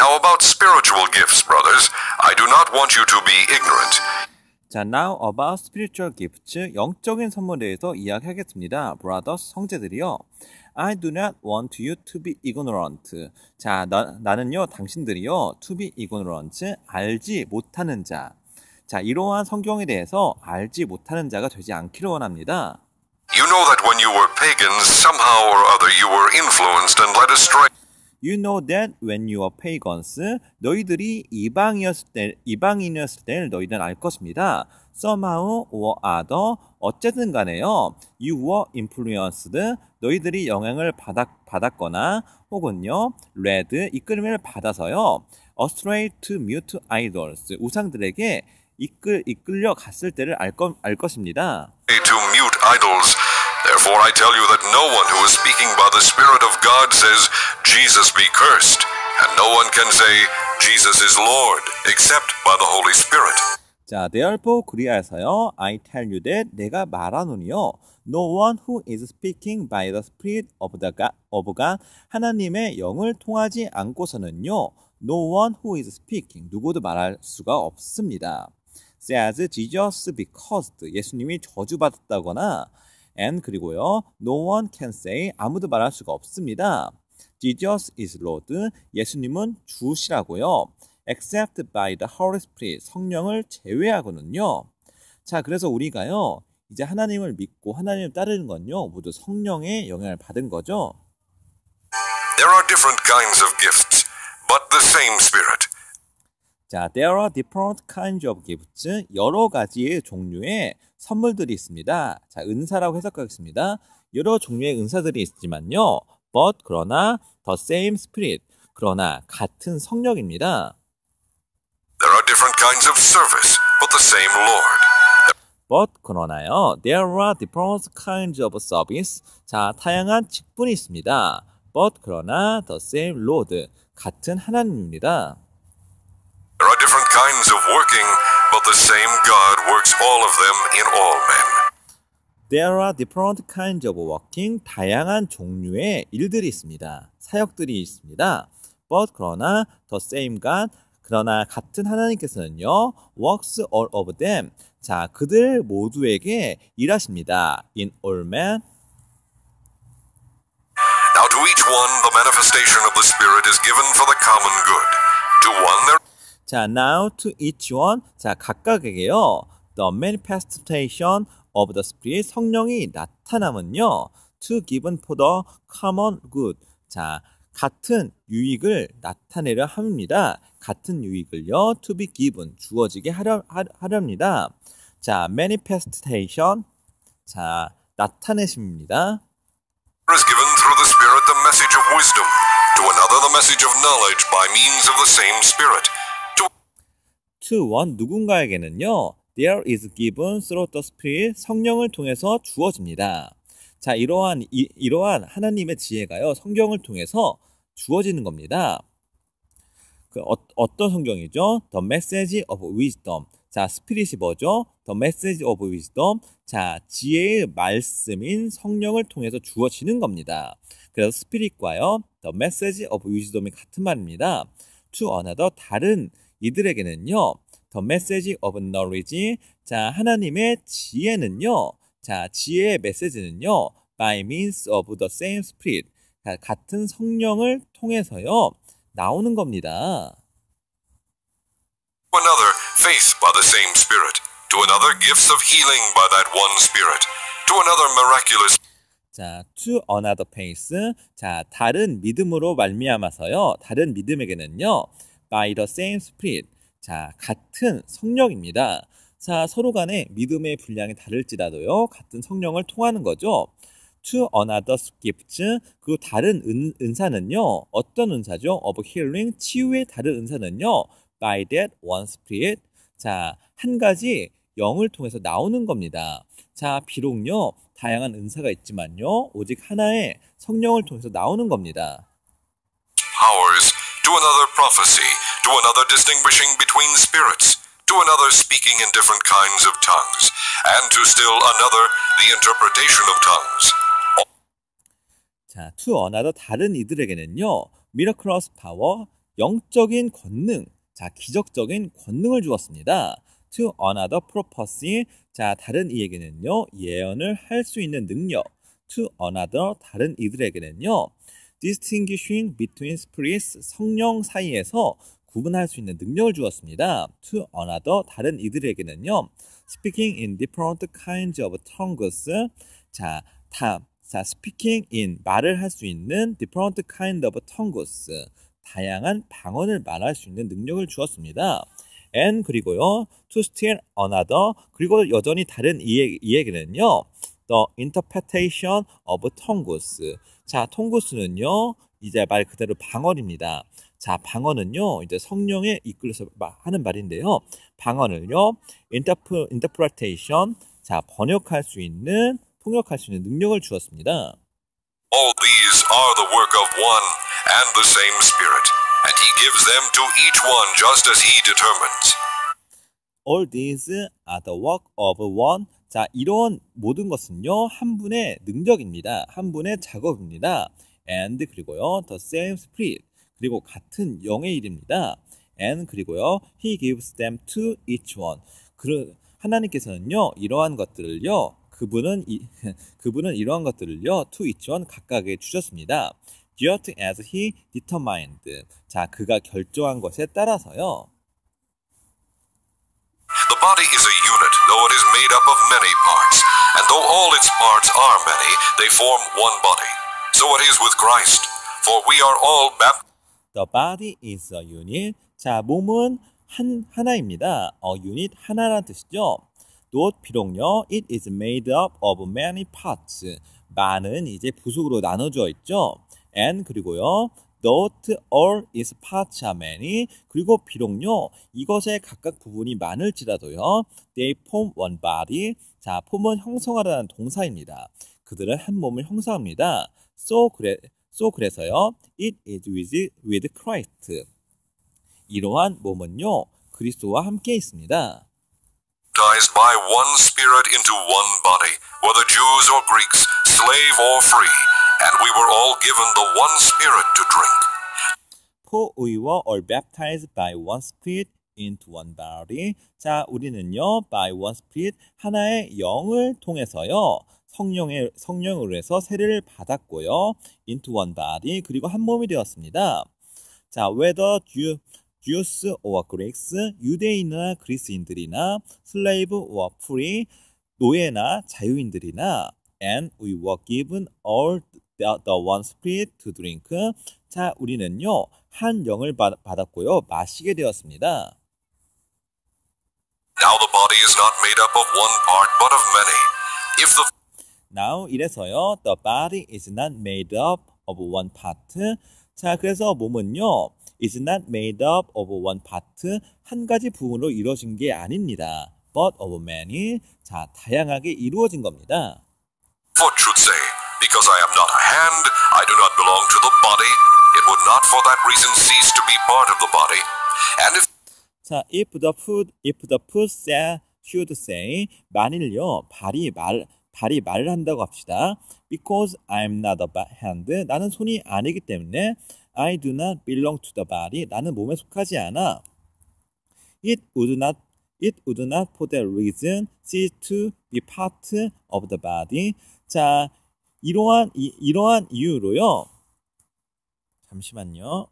Now about spiritual gifts, brothers, I do not want you to be ignorant. 자, now about spiritual gifts, 영적인 선물에 대해서 이야기하겠습니다. brothers, 형제들이요. I do not want you to be ignorant. 자, 나는요, 당신들이요, to be ignorant, 알지 못하는 자. 자, 이러한 성경에 대해서 알지 못하는 자가 되지 않기를 원합니다. You know that when you were pagans, somehow or other you were influenced and led astray. You know that when you are pagans, 너희들이 이방인이었을 때 너희들은 알 것입니다. Somehow or other, 어쨌든 간에요. You were influenced, 너희들이 영향을 받았거나 혹은요, led, 이끌림을 받아서요. astray to mute idols, 우상들에게 이끌려 갔을 때를 알 것입니다. To mute idols. Therefore I tell you that no one who is speaking by the Spirit of God says, Jesus be cursed. And no one can say, Jesus is Lord, except by the Holy Spirit. 자, therefore 그리하여서요, I tell you that 내가 말하노니요, no one who is speaking by the Spirit of God, 하나님의 영을 통하지 않고서는요, no one who is speaking, 누구도 말할 수가 없습니다. says Jesus be cursed, 예수님이 저주받았다거나, and 그리고요, no one can say, 아무도 말할 수가 없습니다. Jesus is Lord, 예수님은 주시라고요. except by the Holy Spirit, 성령을 제외하고는요. 자, 그래서 우리가요, 이제 하나님을 믿고 하나님을 따르는 건요, 모두 성령의 영향을 받은 거죠. There are different kinds of gifts, but the same Spirit. 자, there are different kinds of gifts, 여러 가지의 종류의 선물들이 있습니다. 자, 은사라고 해석하겠습니다. 여러 종류의 은사들이 있지만요, but 그러나 the same Spirit, 그러나 같은 성령입니다. There are different kinds of service, but the same Lord. but 그러나요, there are different kinds of service. 자, 다양한 직분이 있습니다. but 그러나 the same Lord, 같은 하나님입니다. There are different kinds of working, but the same God works all of them in all men. There are different kinds of working, 다양한 종류의 일들이 있습니다. 사역들이 있습니다. but 그러나 the same God, 그러나 같은 하나님께서는요, works all of them. 자, 그들 모두에게 일하십니다. in all men. Now to each one the manifestation of the Spirit is given for the common good. To one there 자, now to each one. 자, 각각에게요, the manifestation of the Spirit, 성령이 나타남은요, to given for the common good. 자, 같은 유익을 나타내려 합니다. 같은 유익을요, to be given, 주어지게 하렵니다. 자, manifestation. 자, 나타내십니다. is given through the Spirit the message of wisdom. To another the message of knowledge by means of the same Spirit. To one, 누군가에게는요, there is given through the Spirit, 성령을 통해서 주어집니다. 자, 이러한 하나님의 지혜가요, 성경을 통해서 주어지는 겁니다. 어떤 성경이죠? The message of wisdom. 자, 스피릿이 뭐죠? The message of wisdom. 자, 지혜의 말씀인 성령을 통해서 주어지는 겁니다. 그래서 스피릿과요, the message of wisdom이 같은 말입니다. To another, 다른 이들에게는요, the message of knowledge. 자, 하나님의 지혜는요, 자, 지혜의 메시지는요, by means of the same spirit. 자, 같은 성령을 통해서요, 나오는 겁니다. To another, faith by the same Spirit. To another, gifts of healing by that one Spirit. To another, miraculous. 자, to another faith. 자, 다른 믿음으로 말미암아서요, 다른 믿음에게는요, by the same spirit. 자, 같은 성령입니다. 자, 서로 간에 믿음의 분량이 다를지라도요, 같은 성령을 통하는 거죠. To another gifts. 그 다른 은사는요, 어떤 은사죠? of healing, 치유의 다른 은사는요, by that one spirit. 자, 한 가지 영을 통해서 나오는 겁니다. 자, 비록요, 다양한 은사가 있지만요, 오직 하나의 성령을 통해서 나오는 겁니다. Powers. To another, prophecy. To another, distinguishing between spirits. To another, speaking in different kinds of tongues. And to still another, the interpretation of tongues. 자, to another, 다른 이들에게는요, miraculous power, 영적인 권능, 자, 기적적인 권능을 주었습니다. To another prophecy, 자, 다른 이에게는요, 예언을 할 수 있는 능력. To another, 다른 이들에게는요, distinguishing between spirits, 성령 사이에서 구분할 수 있는 능력을 주었습니다. To another, 다른 이들에게는요, speaking in different kinds of tongues, 자, speaking in, 말을 할 수 있는 different kind of tongues, 다양한 방언을 말할 수 있는 능력을 주었습니다. And 그리고요, to still another, 그리고 여전히 다른 이에게는요, the interpretation of tongues. 자, tongues는요, 이제 말 그대로 방언입니다. 자, 방언은요, 이제 성령에 이끌려서 하는 말인데요. 방언을요, interpretation, 자, 번역할 수 있는, 통역할 수 있는 능력을 주었습니다. All these are the work of one and the same Spirit, and He gives them to each one just as He determines. All these are the work of one. 자, 이런 모든 것은요, 한 분의 능력입니다. 한 분의 작업입니다. And 그리고요, the same Spirit. 그리고 같은 영의 일입니다. And 그리고요, He gives them to each one. 하나님께서는요, 이러한 것들을요, 그분은 이러한 것들을요, to each one 각각에 주셨습니다. Just as He determined. 자, 그가 결정한 것에 따라서요. The body is a unit, though it is made up of many parts, and though all its parts are many, they form one body. So it is with Christ, for we are all baptized. The body is a unit. 자, 몸은 하나입니다. unit 하나라는 뜻이죠. Though 비록요, it is made up of many parts. 많은 이제 부속으로 나눠져 있죠. And 그리고요, though all its parts are many. 그리고 비록요, 이것의 각각 부분이 많을지라도요, they form one body. 자, 폼은 형성하라는 동사입니다. 그들은 한 몸을 형성합니다. 그래서요, it is with Christ. 이러한 몸은요, 그리스도와 함께 있습니다. Baptized by one Spirit into one body, whether Jews or Greeks, slave or free, and we were all given the one Spirit to drink. For we were all baptized by one Spirit into one body. 자, 우리는요, by one Spirit, 하나의 영을 통해서요, 성령으로 해서 세례를 받았고요, into one body, 그리고 한 몸이 되었습니다. 자, whether Jews or Greeks, 유대인이나 그리스인들이나 slave or free, 노예나 자유인들이나, and we were given all the one Spirit to drink. 자, 우리는요, 한 영을 받았고요, 마시게 되었습니다. Now the body is not made up of one part, but of many. If the Now 이래서요, the body is not made up of one part. 자, 그래서 몸은요, is not made up of one part. 한 가지 부분으로 이루어진 게 아닙니다. But of many. 자, 다양하게 이루어진 겁니다. foot should say, because I am not a hand, I do not belong to the body, it would not for that reason cease to be part of the body. And if 자, if the foot should say, 만일요, 발이 말을 한다고 합시다. Because I'm not a hand, 나는 손이 아니기 때문에 I do not belong to the body, 나는 몸에 속하지 않아. It would not for that reason cease to be part of the body. 자, 이러한 이유로요. 잠시만요.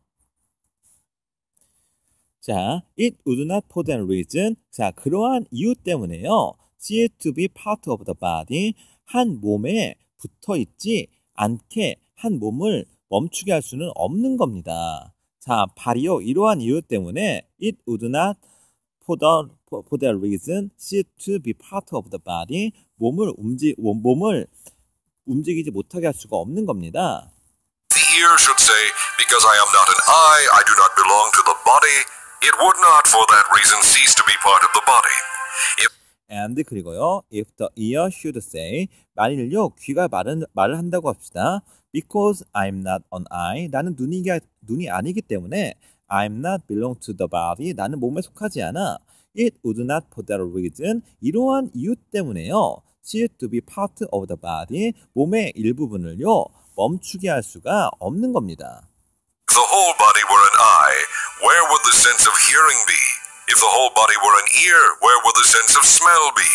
자, it would not for that reason. 자, 그러한 이유 때문에요. cease to be part of the body. 한 몸에 붙어 있지 않게 한 몸을 멈추게 할 수는 없는 겁니다. 자, 발이요. 이러한 이유 때문에 it would not for that reason cease to be part of the body. 몸을 움직이지 못하게 할 수가 없는 겁니다. the ear should say, because I am not an eye, I do not belong to the body, it would not for that reason cease to be part of the body. And 그리고요, if the ear should say, 만일요, 귀가 말을 한다고 합시다. Because I'm not an eye, 나는 눈이 아니기 때문에 I'm not belong to the body, 나는 몸에 속하지 않아. It would not for that reason, 이러한 이유 때문에요. cease to be part of the body, 몸의 일부분을요, 멈추게 할 수가 없는 겁니다. The the whole body were an eye, where would the sense of hearing be? If the whole body were an ear, where would the sense of smell be?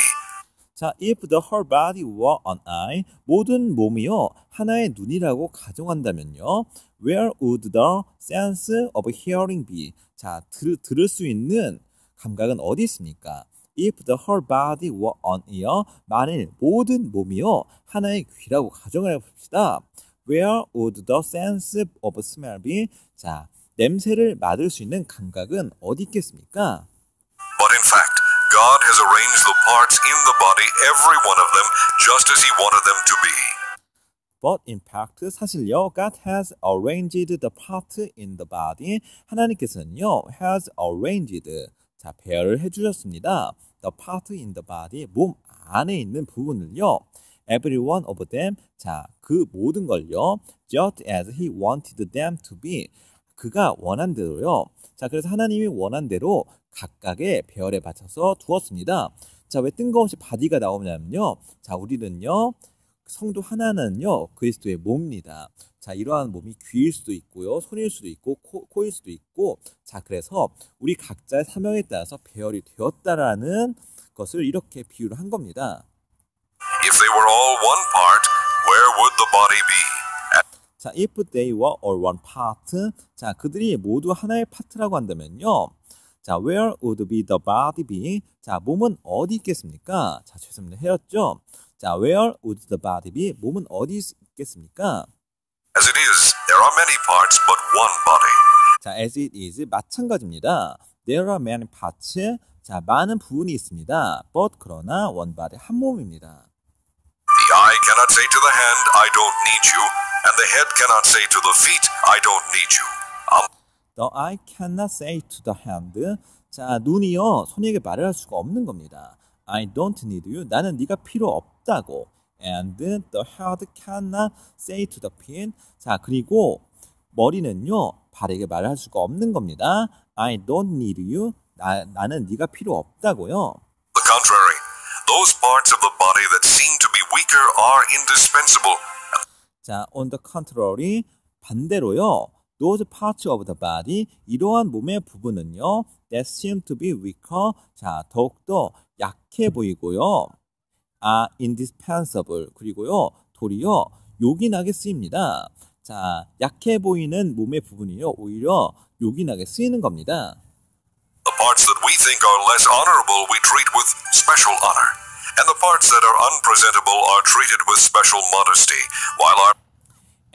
자, if the whole body were an eye, 모든 몸이요 하나의 눈이라고 가정한다면요, where would the sense of hearing be? 자, 들을 수 있는 감각은 어디 있습니까? If the whole body were an ear, 만일 모든 몸이요 하나의 귀라고 가정해 봅시다. Where would the sense of smell be? 자, 냄새를 맡을 수 있는 감각은 어디 있겠습니까? But in fact, God has arranged the parts in the body, every one of them, just as He wanted them to be. But in fact, 사실요, God has arranged the part in the body. 하나님께서는요, has arranged, 자, 배열을 해주셨습니다. The part in the body, 몸 안에 있는 부분을요, every one of them, 자, 그 모든 걸요, just as He wanted them to be. 그가 원한 대로요. 자, 그래서 하나님이 원한 대로 각각의 배열에 맞춰서 두었습니다. 자, 왜 뜬금없이 바디가 나오냐면요. 자, 우리는요, 성도 하나는요, 그리스도의 몸입니다. 자, 이러한 몸이 귀일 수도 있고요, 손일 수도 있고, 코일 수도 있고, 자, 그래서 우리 각자의 사명에 따라서 배열이 되었다라는 것을 이렇게 비유를 한 겁니다. If they were all one part, where would the body be? 자, if they were all one part, 자, 그들이 모두 하나의 파트라고 한다면요. 자, where would be the body be? 자, 몸은 어디 있겠습니까? 자, 죄송합니다. 헤었죠? 자, where would the body be? 몸은 어디 있겠습니까? As it is, there are many parts, but one body. 자, as it is, 마찬가지입니다. There are many parts. 자, 많은 부분이 있습니다. But 그러나 one body, 한 몸입니다. The eye cannot say to the hand, I don't need you, and the head cannot say to the feet, I don't need you. The eye cannot say to the hand. 자, 눈이요, 손에게 말을 할 수가 없는 겁니다. I don't need you. 나는 네가 필요 없다고. And the head cannot say to the feet. 자, 그리고 머리는요, 발에게 말을 할 수가 없는 겁니다. I don't need you. 나는 네가 필요 없다고요. The contrary, those parts of the body that seem to be weaker are indispensable. 자, on the contrary, 반대로요. Those parts of the body, 이러한 몸의 부분은요, that seem to be weaker, 자, 더욱더 약해 보이고요, are indispensable, 그리고요, 도리어 요긴하게 쓰입니다. 자, 약해 보이는 몸의 부분이요, 오히려 요긴하게 쓰이는 겁니다. The parts that we think are less honorable we treat with special honor, and the parts that are unpresentable are treated with special modesty, while our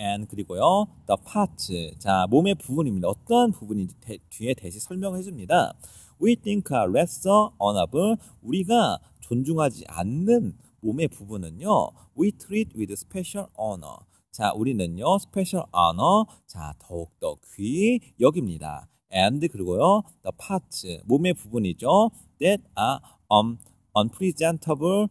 and 그리고요, the parts, 자, 몸의 부분입니다. 어떠한 부분인지 뒤에 대시 설명해 줍니다. We think are lesser honorable, 우리가 존중하지 않는 몸의 부분은요, we treat with special honor. 자, 우리는요, special honor, 자, 더욱더 귀히 여깁니다. And 그리고요, the parts, 몸의 부분이죠, that are unpresentable.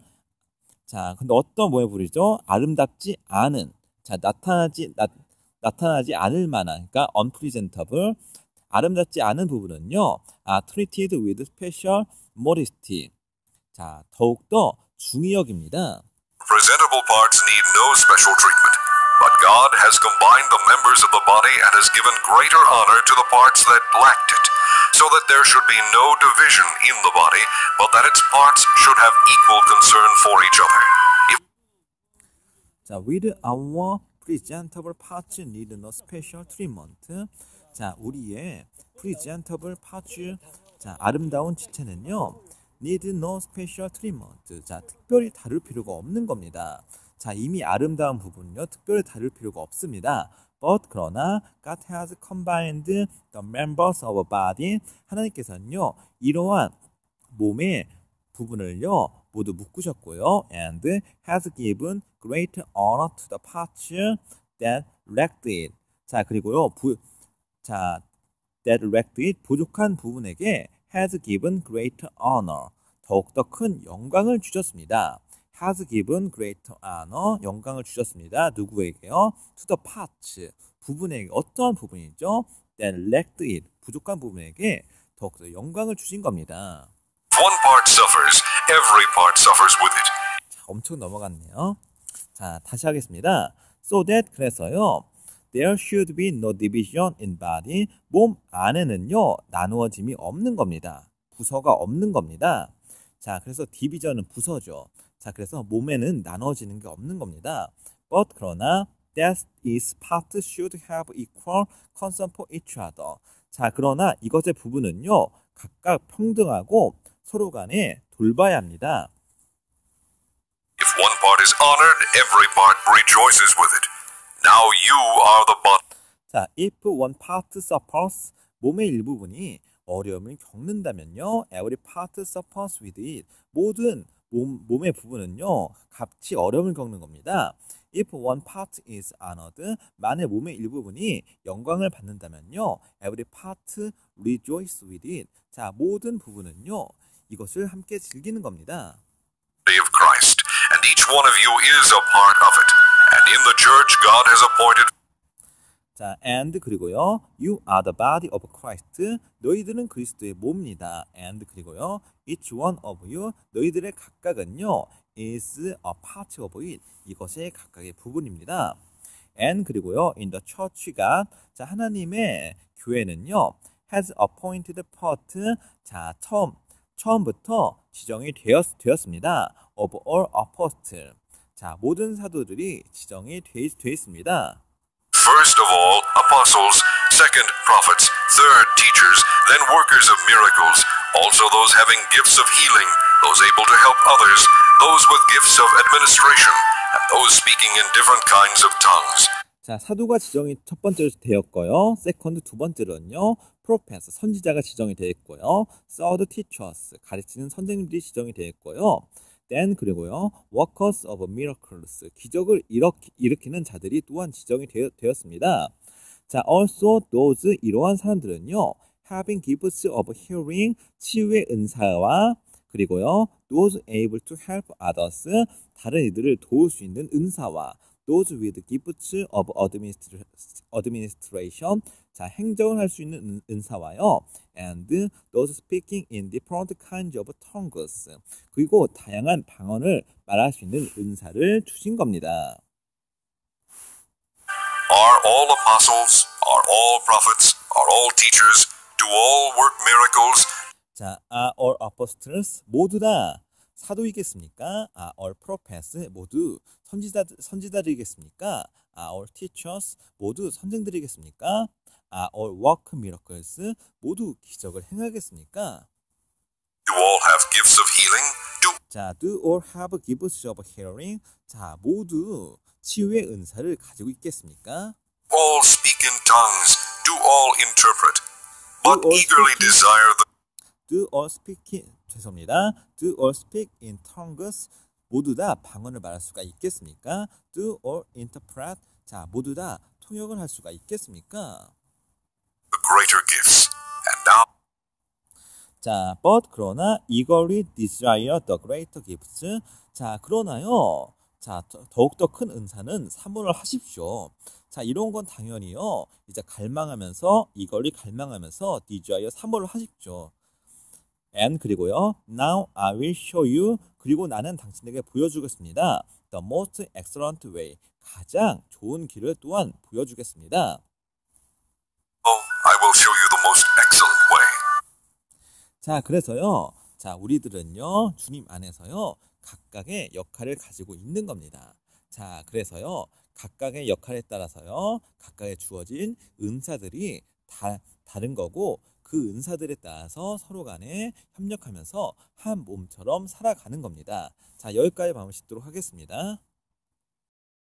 자, 근데 어떤 몸의 부분이죠? 아름답지 않은. 자, 나타나지 않을 만한, 그러니까 unpresentable, 아름답지 않은 부분은요, treated with special modesty. 자, 더욱더 중히 여깁니다. presentable parts need no special treatment, but God has combined the members of the body and has given greater honor to the parts that lacked it, so that there should be no division in the body, but that its parts should have equal concern for each other. 자, with our presentable parts need no special treatment. 자, 우리의 presentable parts, 자, 아름다운 지체는요, need no special treatment. 자, 특별히 다룰 필요가 없는 겁니다. 자, 이미 아름다운 부분은요, 특별히 다룰 필요가 없습니다. But 그러나 God has combined the members of a body. 하나님께서는요, 이러한 몸의 부분을요, 모두 묶으셨고요. And has given great honor to the parts that lacked it. 자, 그리고요, that lacked it, 부족한 부분에게 has given great honor, 더욱더 큰 영광을 주셨습니다. has given great honor, 영광을 주셨습니다. 누구에게요? to the parts, 부분에게. 어떠한 부분이죠? that lacked it, 부족한 부분에게 더욱더 영광을 주신 겁니다. One part suffers, every part suffers with it. 자, 엄청 넘어갔네요. 자, 다시 하겠습니다. So that, 그래서요, There should be no division in body. 몸 안에는요, 나누어짐이 없는 겁니다. 부서가 없는 겁니다. 자, 그래서 디비전은 부서죠. 자, 그래서 몸에는 나눠지는 게 없는 겁니다. But 그러나 that its parts should have equal concern for each other. 자, 그러나 이것의 부분은요, 각각 평등하고 서로 간에 돌봐야 합니다. If one part is honored, every part rejoices with it. Now you are the body. 자, if one part suffers, 몸의 일부분이 어려움을 겪는다면요, every part suffers with it. 모든 몸의 부분은요, 같이 어려움을 겪는 겁니다. If one part is honored, 만약 몸의 일부분이 영광을 받는다면요, every part rejoice with it. 자, 모든 부분은요, 이것을 함께 즐기는 겁니다. Of Christ, and each one of you is a part of it. And in the church God has appointed. 자, and 그리고요, you are the body of Christ. 너희들은 그리스도의 몸입니다. and 그리고요, each one of you, 너희들의 각각은요, is a part of it. 이것의 각각의 부분입니다. and 그리고요, in the church God, 자, 하나님의 교회는요, has appointed part. 자, 처음부터 지정이 되었습니다. of all apostles. 자, 모든 사도들이 지정이 되어 있습니다. First of all, apostles, second, prophets, third, teachers, then workers of miracles, also those having gifts of healing, those able to help others, those with gifts of administration, and those speaking in different kinds of tongues. 자, 사도가 지정이 첫 번째로 되었고요. 세컨드 두 번째로는요. 프로페스, 선지자가 지정이 되었고요. 서드, 티처스, 가르치는 선생님들이 지정이 되었고요. then 그리고요. workers of miracles, 기적을 일으키는 자들이 또한 지정이 되었습니다. 자, also those, 이러한 사람들은요. having gifts of healing, 치유의 은사와 그리고요. those able to help others, 다른 이들을 도울 수 있는 은사와 those with gifts of administration, 자, 행정을 할 수 있는 은사와요. and those speaking in different kinds of tongues, 그리고 다양한 방언을 말할 수 있는 은사를 주신 겁니다. Are all apostles? Are all prophets? Are all teachers? Do all work miracles? 자, are all apostles? 모두 다 사도이겠습니까? Are all prophets? 모두 선지자들이겠습니까? Are all teachers? 모두 선생들이겠습니까? Are all work miracles? 모두 기적을 행하겠습니까? Do all have gifts of healing? 자, do all have gifts of healing? 자, 모두 치유의 은사를 가지고 있겠습니까? All speak in tongues? Do all interpret? But all eagerly speak in- desire the Do all speak 죄송합니다. Do all speak in tongues? 모두 다 방언을 말할 수가 있겠습니까? Do all interpret? 자, 모두 다 통역을 할 수가 있겠습니까? greater gifts. And now 자, but 그러나 eagerly desire the greater gifts. 자, 그러나요. 자, 더욱더 큰 은사는 사모를 하십시오. 자, 이런 건 당연히요. 이제 갈망하면서 eagerly 갈망하면서 desire 사모를 하십시오. and 그리고요. Now I will show you. 그리고 나는 당신에게 보여주겠습니다. The most excellent way. 가장 좋은 길을 또한 보여주겠습니다. I will show you the most excellent way. 자, 그래서요. 자, 우리들은요. 주님 안에서요. 각각의 역할을 가지고 있는 겁니다. 자, 그래서요. 각각의 역할에 따라서요. 각각의 주어진 은사들이 다른 거고 그 은사들에 따라서 서로 간에 협력하면서 한 몸처럼 살아가는 겁니다. 자, 여기까지 마무리 짓도록 하겠습니다.